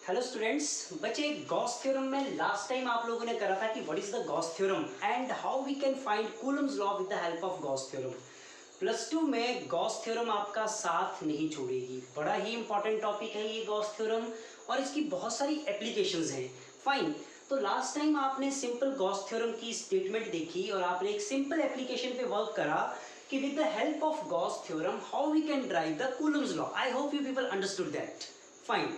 Hello students, बच्चे Gauss theorem में last time आप लोगों ने करा था कि what is the Gauss theorem and how we can find Coulomb's law with the help of Gauss theorem. Plus two में गॉस थ्योरम आपका साथ नहीं छोड़ेगी। बड़ा ही इंपॉर्टेंट टॉपिक है ये गॉस थ्योरम और इसकी बहुत सारी एप्लीकेशंस हैं। फाइन, तो लास्ट टाइम आपने सिंपल गॉस थ्योरम की स्टेटमेंट देखी और आपने एक सिंपल एप्लीकेशन पे वर्क करा कि with the help of Gauss theorem how we can derive the Coulomb's law. I hope you people understood that. Fine,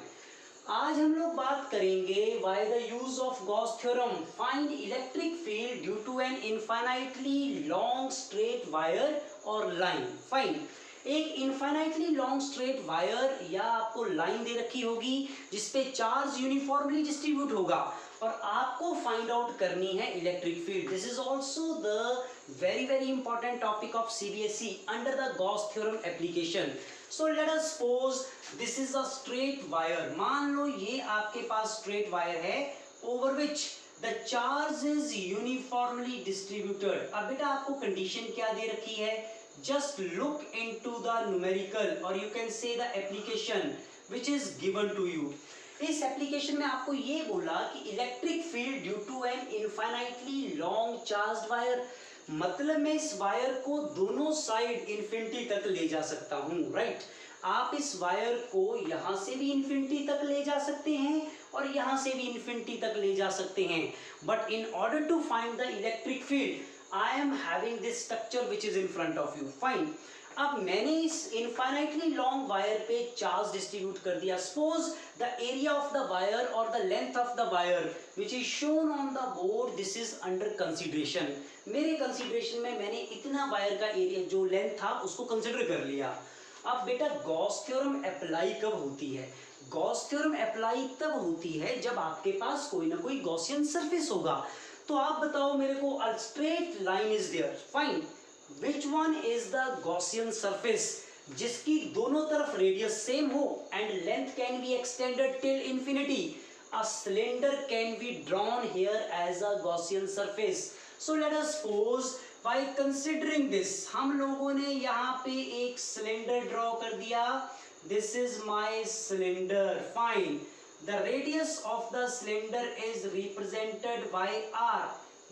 आज हम लोग बात करेंगे by the use of Gauss theorem find electric field due to an infinitely long straight wire और line. Fine, एक infinitely long straight wire या आपको line दे रखी होगी जिसपे चार्ज यूनिफॉर्मली डिस्ट्रीब्यूट होगा और आपको फाइंड आउट करनी है electric field. This is also the very important topic of CBSE under the Gauss theorem application. So let us suppose this is a straight wire. मान लो ये आपके पास स्ट्रेट वायर है over which the charge is uniformly distributed. अब बेटा आपको condition क्या दे रखी है? Just look into the numerical और you can say the application which is given to you. इस एप्लीकेशन में आपको ये बोला कि electric field due to an infinitely long charged wire, मतलब मैं इस वायर को दोनों साइड इंफिनिटी तक ले जा सकता हूं। राइट, आप इस वायर को यहां से भी इंफिनिटी तक ले जा सकते हैं और यहां से भी इंफिनिटी तक ले जा सकते हैं। But in order to find the electric field I am having this structure which is in front of you. Fine, अब मैंने इस इनफाइनाइटली लॉन्ग वायर पे चार्ज डिस्ट्रीब्यूट कर दिया। Suppose the area of the wire और the length of the wire which is shown on the board, this is under consideration. मेरे consideration में मैंने इतना वायर का एरिया जो लेंथ था उसको कंसिडर कर लिया। अब बेटा गॉस थ्योरम अप्लाई कब होती है? गॉस थ्योरम अप्लाई तब होती है जब आपके पास कोई ना कोई गॉसियन सरफेस होगा। तो आप बताओ मेरे को, a straight line is there. Fine, which one is the Gaussian surface जिसकी दोनों तरफ रेडियस सेम हो and length can be extended till infinity? A cylinder can be drawn here as a Gaussian surface. So let us suppose by considering this, हम लोगों ने यहाँ पे एक सिलेंडर ड्रॉ कर दिया। This is my cylinder. Fine, the radius of the cylinder is represented by r,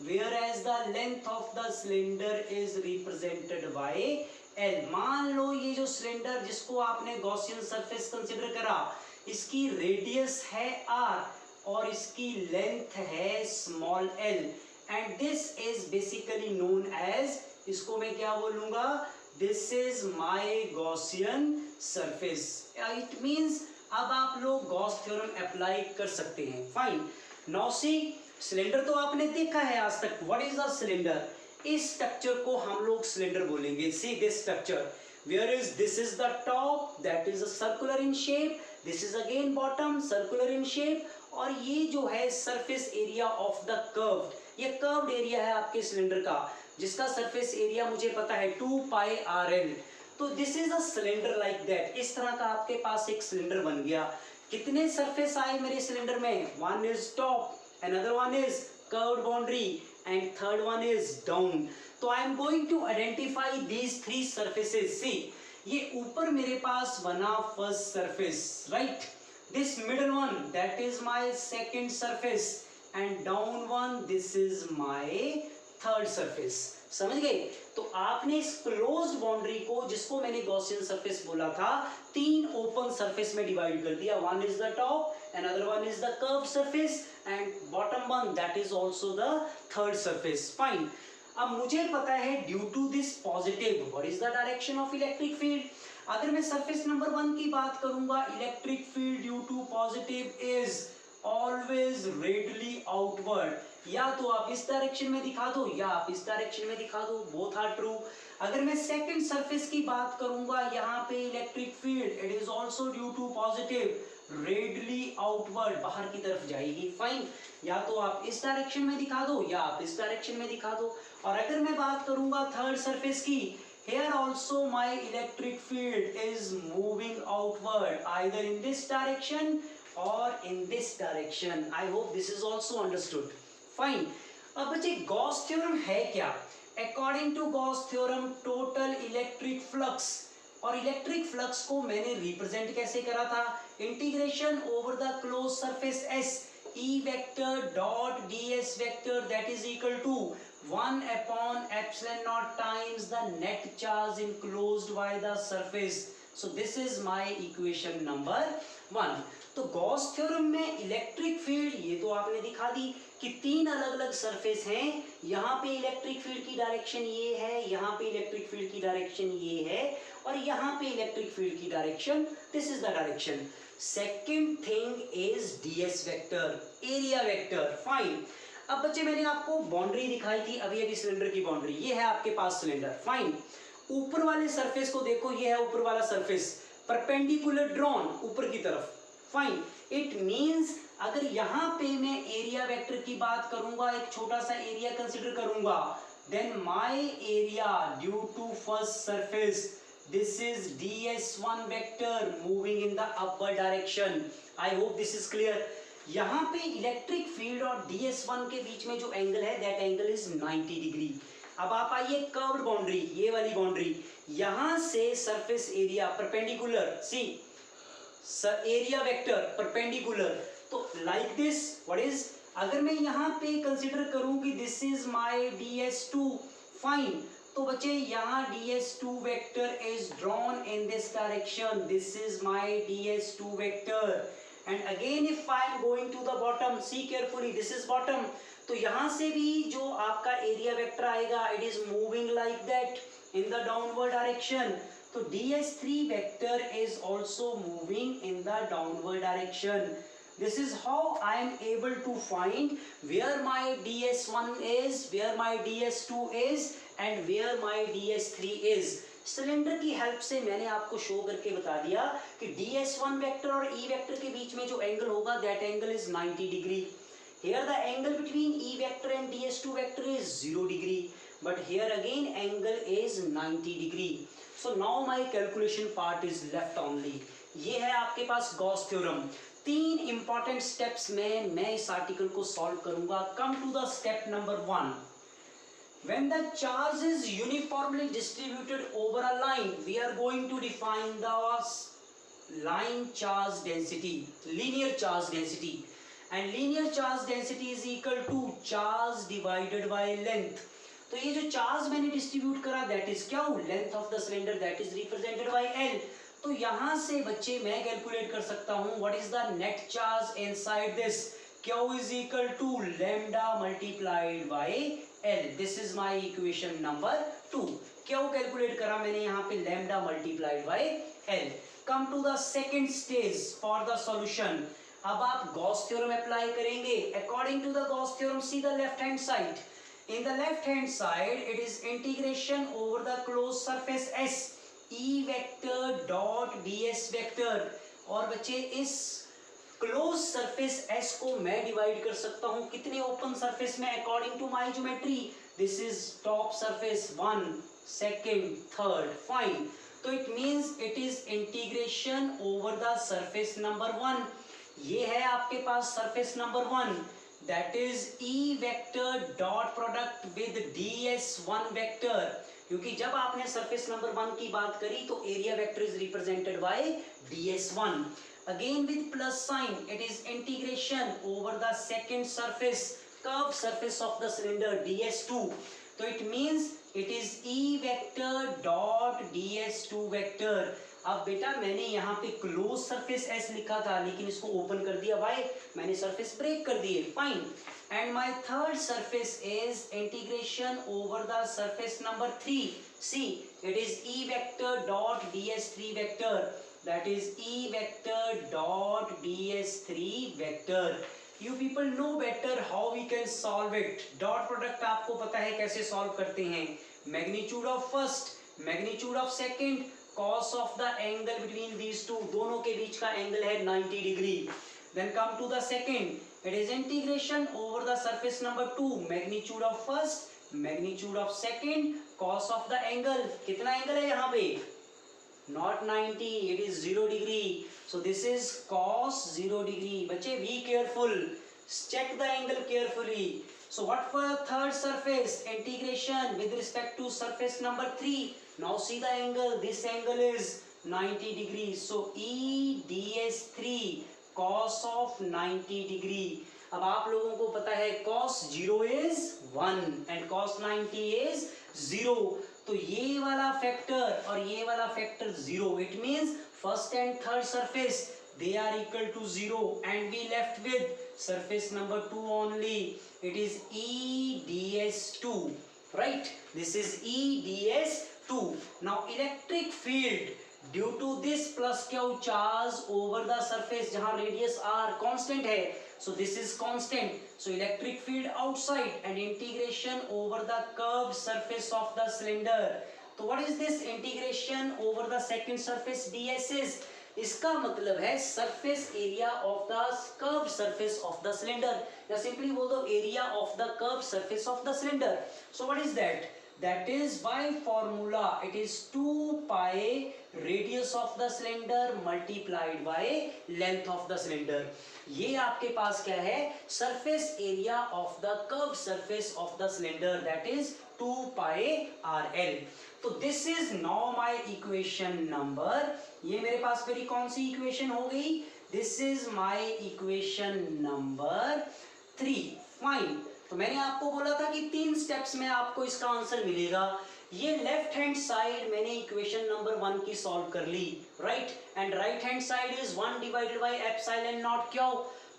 whereas the length of the cylinder is represented by L. मान लो ये जो सिलेंडर जिसको आपने गॉसियन सरफेस कंसिडर करा, इसकी रेडियस है r और इसकी लेंथ है small l and this is basically known as, इसको मैं क्या बोलूंगा? This is my Gaussian surface. It means अब आप लोग गॉस थ्योरम अप्लाई कर सकते हैं। फाइन, नाउ सी, सिलेंडर तो आपने देखा है आज तक। What is the cylinder? इस स्ट्रक्चर को हम लोग सिलेंडर बोलेंगे। See this structure, where is this is the top that is circular in shape, this is again bottom circular in shape, और ये जो है surface area of the curve, ये कर्व्ड एरिया है आपके सिलेंडर का जिसका सरफेस एरिया मुझे पता है 2 पाई आर एल। तो this is a cylinder like that. इस तरह का आपके पास एक सिलेंडर बन गया। कितने सरफेस आए मेरे सिलेंडर में? One is top, another one is curved boundary and third one is down. So I am going to identify these three surfaces. See, ये ऊपर मेरे पास बना first surface, right? This middle one, that is my second surface, and down one, this is my third surface. समझ गए? तो आपने इस closed boundary को, जिसको मैंने गॉसियन सरफेस बोला था, तीन ओपन सरफेस में डिवाइड कर दिया। One is the top, another one is the curved surface and bottom one that is also the third surface. Fine, अब मुझे पता है due to this positive what is the direction of electric field. अगर मैं surface number 1 की बात करूंगा, electric field due to positive is always radially outward. या तो आप इस डायरेक्शन में दिखा दो या आप इस डायरेक्शन में दिखा दो, बोथ आर ट्रू। अगर मैं सेकंड सरफेस की बात करूंगा, यहाँ पे electric field it is also due to positive radially outward, बाहर की तरफ जाएगी। फाइन, या तो आप इस डायरेक्शन में दिखा दो या आप इस डायरेक्शन में दिखा दो। और अगर मैं बात करूंगा थर्ड सरफेस की, here also my electric field is moving outward either in this direction or in this direction. I hope this is also understood. Fine, अब बच्चे गॉस थ्योरम है क्या? According to Gauss theorem, total electric flux और electric flux को मैंने represent कैसे करा था, integration over the closed surface S E vector dot ds vector that is equal to 1 upon epsilon naught times the net charge enclosed by the surface. So this is my equation number 1. तो Gauss theorem में electric field ये तो आपने दिखा दी कि तीन अलग अलग सरफेस हैं, यहाँ पे इलेक्ट्रिक फील्ड की डायरेक्शन ये है, यहाँ पे इलेक्ट्रिक फील्ड की डायरेक्शन ये है, और यहाँ पे इलेक्ट्रिक फील्ड की direction this is the direction. Second thing is ds vector, area vector. Fine. अब बच्चे मैंने आपको बाउंड्री दिखाई थी अभी अभी सिलेंडर की बाउंड्री, ये है आपके पास सिलेंडर. फाइन. ऊपर वाले सरफेस को देखो, ये है ऊपर वाला सरफेस, परपेंडिकुलर ड्रॉन ऊपर की तरफ. फाइन. इट मींस अगर यहाँ पे मैं एरिया वेक्टर की बात करूंगा, एक छोटा सा एरिया कंसीडर करूंगा, then my area due to first surface this is ds1 vector moving in the upward direction. I hope this is clear. यहाँ पे इलेक्ट्रिक फील्ड और ds1 के बीच में जो एंगल है दैट एंगल इज 90 डिग्री. अब आप आइए कर्व्ड बाउंड्री, ये वाली बाउंड्री, यहाँ से सरफेस एरिया परपेंडिकुलर, सी एरिया वेक्टर परपेंडिकुलर, तो लाइक दिस. व्हाट इज, अगर मैं यहाँ पे कंसीडर करूं कि this is my ds2. Fine. तो बच्चे यहाँ ds2 vector is drawn in this direction, this is my ds2 vector. And again if I am going to the bottom, see carefully, this is bottom, तो यहाँ से भी जो आपका area vector आएगा it is moving like that in the downward direction. तो ds3 vector is also moving in the downward direction. This is how I am able to find where my ds1 is, where my ds2 is and where my ds3 is. Cylinder की help से मैंने आपको show करके बता दिया कि ds1 vector और e vector के बीच में जो एंगल होगा that angle is 90 degree. Here the angle between e vector and ds2 vector is 0 degree, but here again angle is 90 degree. So now my calculation part is left only. ये है आपके पास Gauss theorem. तीन important steps में मैं इस article को solve करूंगा. Come to the step number 1. When the charge is uniformly distributed over a line, we are going to define the line charge density, linear charge density, and linear charge density is equal to charge divided by length. तो ये जो charge मैंने distribute करा that is क्या, length of the cylinder that is represented by L. तो यहां से बच्चे मैं कैलकुलेट कर सकता हूं what is the net charge inside this, Q is equal to lambda multiplied by L. This is my equation number 2. Q calculate करा मैंने यहाँ पे lambda multiplied by L. Come to the second stage for the solution. अब आप Gauss theorem apply करेंगे. According to the Gauss theorem, see the left hand side. In the left hand side, it is integration over the closed surface S, E vector dot ds vector. और बच्चे इस close surface S को मैं divide कर सकता हूं कितने open surface में, according to my geometry. This is top surface 1, second, third. Fine. तो it means it is integration over the surface number 1. ये है आपके पास surface number 1, that is E vector dot product with ds1 vector. क्योंकि जब आपने surface number 1 की बात करी तो area vector is represented by ds1. Again with plus sign, it is integration over the second surface, curved surface of the cylinder ds2. So it means it is E vector dot ds2 vector. अब बेटा मैंने यहाँ पे close surface S लिखा था लेकिन इसको open कर दिया. वाई, मैंने सरफेस ब्रेक कर दिए. Fine. And my third surface is integration over the surface number 3. See, it is E vector dot ds3 vector. That is E vector dot ds3 vector. You people know better how we can solve it. Dot product आपको पता है कैसे solve करते हैं. Magnitude of first, magnitude of second, cos of the angle between these two. दोनों के बीच का angle है 90 degree. Then come to the second. It is integration over the surface number 2. Magnitude of first, magnitude of second, cos of the angle. कितना angle है यहाँ पे? Not 90, it is 0 degree. So this is cos 0 degree. बच्चे be careful. Check the angle carefully. So what for third surface? Integration with respect to surface number 3. Now see the angle, this angle is 90 degrees. So E ds3 cos of 90 degree. अब आप लोगों को पता है cos 0 is 1 and cos 90 is 0. तो ये वाला factor और ये वाला factor 0. It means first and third surface they are equal to 0 and we left with surface number 2 only. It is E ds2, right? This is E ds2. Now electric field due to this plus q charge over the surface जहाँ radius r constant है, so this is constant. So electric field outside and integration over the curved surface of the cylinder. तो what is this integration over the second surface ds is? इसका मतलब है surface area of the curve surface of the cylinder, या simply बोल दो area of the curve surface of the cylinder. So what is that? That is by formula it is 2 pi radius of the cylinder multiplied by length of the cylinder. ये आपके पास क्या है? surface area of the curved surface of the cylinder, that is 2 pi rl. तो this is now my equation number. ये मेरे पास मेरी कौन सी equation हो गई? This is my equation number 3. Fine. तो मैंने आपको बोला था कि 3 स्टेप्स में आपको इसका आंसर मिलेगा. ये लेफ्ट हैंड साइड मैंने इक्वेशन नंबर 1 की सॉल्व कर ली, right? And right hand side is 1 divided by epsilon not Q.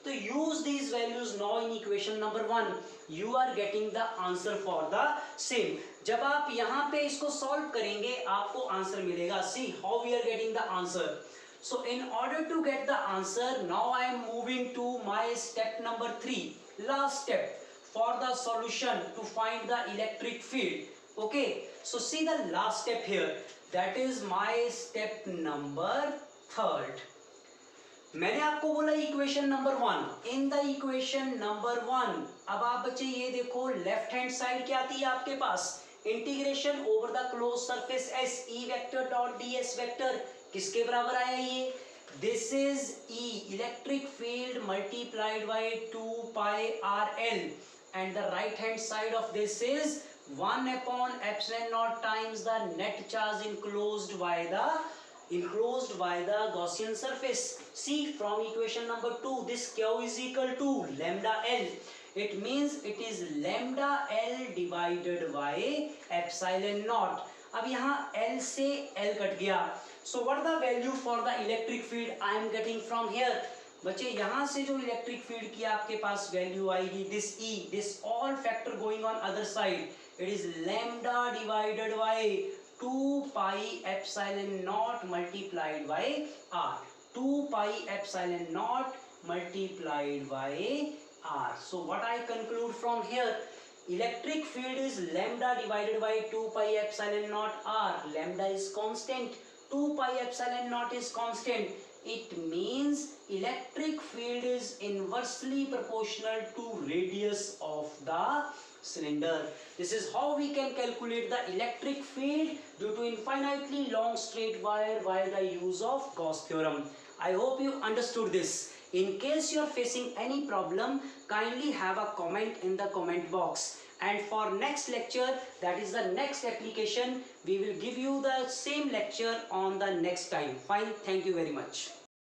तो use these values now in equation number 1. You are getting the answer for the same. जब आप यहाँ पे इसको सॉल्व करेंगे आपको आंसर मिलेगा. See how we are getting the answer. So in order to get the answer, now I am moving to my step number 3, last step for the solution to find the electric field. Okay, so see the last step here, that is my step number 3. मैंने आपको बोला equation number 1. In the equation number 1 अब आप बच्चे ये देखो left hand side क्या आती है आपके पास? Integration over the closed surface S E vector dot D S vector किसके बराबर आया ये? This is E electric field multiplied by 2 pi R L and the right hand side of this is 1 upon epsilon naught times the net charge enclosed by the Gaussian surface. See from equation number 2 this q is equal to lambda l. It means it is lambda l divided by epsilon naught. अब यहाँ L से L cut गया. So what the value for the electric field I am getting from here? बच्चे यहाँ से जो electric field की आपके पास वैल्यू आएगी this E, this all factor going on other side, it is lambda divided by 2 pi epsilon naught multiplied by R. 2 pi epsilon naught multiplied by R. So what I conclude from here? Electric field is lambda divided by 2 pi epsilon naught R. Lambda is constant. 2 pi epsilon naught is constant. It means electric field is inversely proportional to radius of the cylinder. This is how we can calculate the electric field due to infinitely long straight wire via the use of Gauss theorem. I hope you understood this. In case you are facing any problem, kindly have a comment in the comment box. And for next lecture, that is the next application, we will give you the same lecture on the next time. Fine, thank you very much.